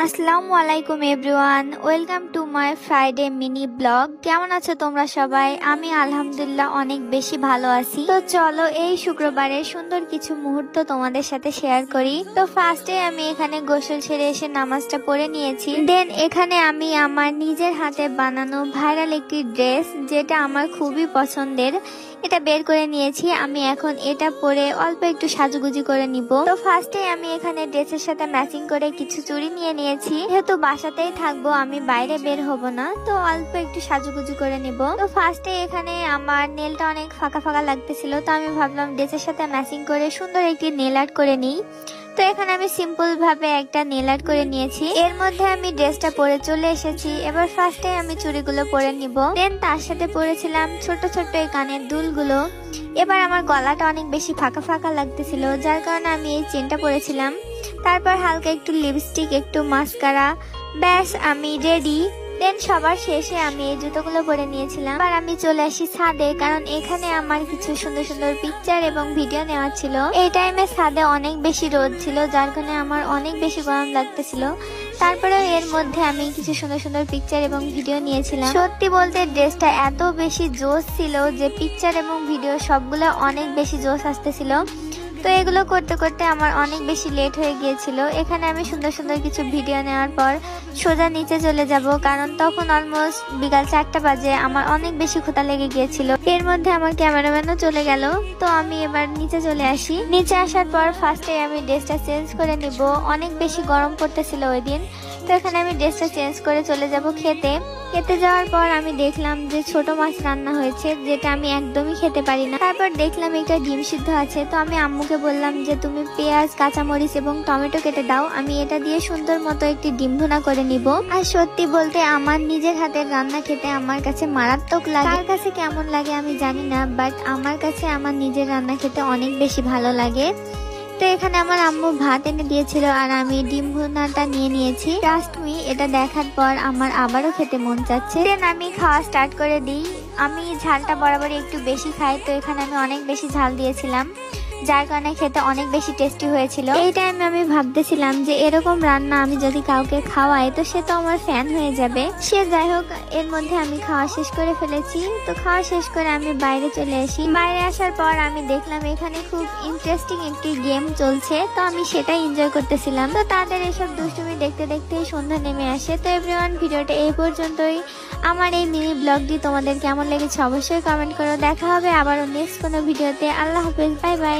আসসালামু আলাইকুম everyone, welcome to my Friday mini blog. কেমন আছো তোমরা সবাই? আমি আলহামদুলিল্লাহ অনেক বেশি ভালো আছি। তো চলো এই শুক্রবারে সুন্দর কিছু মুহূর্ত তোমাদের সাথে শেয়ার করি। তো ফার্স্টে আমি এখানে গোসল সেরে এসে নামাজটা পড়ে নিয়েছি। দেন এখানে আমি আমার নিজের হাতে বানানো ভাইরাল একটি ড্রেস, যেটা আমার খুবই পছন্দের, এটা বের করে নিয়েছি। আমি এখন এটা পরে অল্প একটু সাজুগুজি করে নিব। তো ফার্স্টে আমি এখানে ড্রেসের সাথে ম্যাচিং করে কিছু চুড়ি নিয়ে নিয়েছি। যেহেতু বাসাতেই থাকবো, আমি বাইরে বের হব না, তো অল্প একটু সাজুগুজি করে নিব। তো ফার্স্টে এখানে আমার নেলটা অনেক ফাঁকা ফাঁকা লাগতেছিল, তো আমি ভাবলাম ড্রেসের সাথে ম্যাচিং করে সুন্দর একটি নেল আর্ট করে নিই। তো এখানে আমি সিম্পল ভাবে একটা নেল আর্ট করে নিয়েছি। এর মধ্যে আমি ড্রেসটা পরে চলে এসেছি। এবার ফার্স্টে আমি চুড়িগুলো পরে নিব। দেন তার সাথে পরেছিলাম ছোট ছোট এই কানের দুলগুলো। এবার আমার গলাটা অনেক বেশি ফাঁকা ফাঁকা লাগতেছিল, যার কারণে আমি এই চেনটা পরেছিলাম। তারপর হালকা একটু লিপস্টিক, একটু মাস্কারা, ব্যাস আমি রেডি। দেন সবার শেষে আমি এই জুতোগুলো পরে নিয়েছিলাম। আর আমি চলে আসি ছাদে, কারণ এখানে আমার কিছু সুন্দর সুন্দর পিকচার এবং ভিডিও নেওয়া ছিল। এই টাইমে ছাদে অনেক বেশি রোদ ছিল, যার কারণে আমার অনেক বেশি গরম লাগতেছিল। তারপরেও এর মধ্যে আমি কিছু সুন্দর সুন্দর পিকচার এবং ভিডিও নিয়েছিলাম। সত্যি বলতে ড্রেসটা এত বেশি জোশ ছিল যে পিকচার এবং ভিডিও সবগুলো অনেক বেশি জোশ আসতেছিল। তো এগুলো করতে করতে আমার অনেক বেশি লেট হয়ে গিয়েছিল। এখানে আমি সুন্দর সুন্দর কিছু ভিডিও নেওয়ার পর সোজা নিচে চলে যাব, কারণ তখন অলমোস্ট বিকাল 4টা বাজে। আমার অনেক বেশি ক্ষুধা লেগে গিয়েছিল। এর মধ্যে আমার ক্যামেরাম্যানও চলে গেল। তো আমি এবার নিচে চলে আসি। নিচে আসার পর ফার্স্টে আমি ড্রেসটা চেঞ্জ করে নিব। অনেক বেশি গরম পড়তেছিল ওই দিন। তো এখানে আমি ড্রেসটা চেঞ্জ করে চলে যাব খেতে। খেতে যাওয়ার পর আমি দেখলাম যে ছোট মাছ রান্না হয়েছে, যেটা আমি একদমই খেতে পারি না। তারপর দেখলাম একটা ডিম সিদ্ধ আছে। তো আমি আম্মুকে বললাম যে তুমি পেঁয়াজ, কাঁচামরিচ এবং টমেটো কেটে দাও, আমি এটা দিয়ে সুন্দর মতো একটি ডিম ভুনা করে নিব। আর সত্যি বলতে আমার নিজের হাতের রান্না খেতে আমার কাছে মারাত্মক লাগে। তার কাছে কেমন লাগে আমি জানি না, বাট আমার কাছে আমার নিজের রান্না খেতে অনেক বেশি ভালো লাগে। তো এখানে আমার আম্মু ভাত এনে দিয়েছিল আর আমি ডিম ভুনাটা নিয়ে নিয়েছি। ট্রাস্ট মি, এটা দেখার পর আমার আবারও খেতে মন চাচ্ছে। দেন আমি খাওয়া স্টার্ট করে দিই। আমি ঝালটা বরাবরই একটু বেশি খাই, তো এখানে আমি অনেক বেশি ঝাল দিয়েছিলাম, যার কারণে খেতে অনেক বেশি টেস্টি হয়েছিল। এই টাইমে আমি ভাবতেছিলাম যে এরকম রান্না আমি যদি কাউকে খাওয়াই তো সে তো আমার ফ্যান হয়ে যাবে। সে যাই হোক, এর মধ্যে আমি খাওয়া শেষ করে ফেলেছি। তো খাওয়া শেষ করে আমি বাইরে চলে আসি। বাইরে আসার পর আমি দেখলাম এখানে খুব ইন্টারেস্টিং একটি গেম চলছে, তো আমি সেটাই এনজয় করতেছিলাম। তো তাদের এসব দুষ্টুমি দেখতে দেখতে সন্ধ্যা নেমে আসে। তো এভরিওয়ান, ভিডিওটা এই পর্যন্তই। আমার এই মিনি ব্লগটি তোমাদের কেমন লেগেছে অবশ্যই কমেন্ট করো। দেখা হবে আবারও নেক্সট কোনো ভিডিওতে। আল্লাহ হাফেজ, বাই বাই।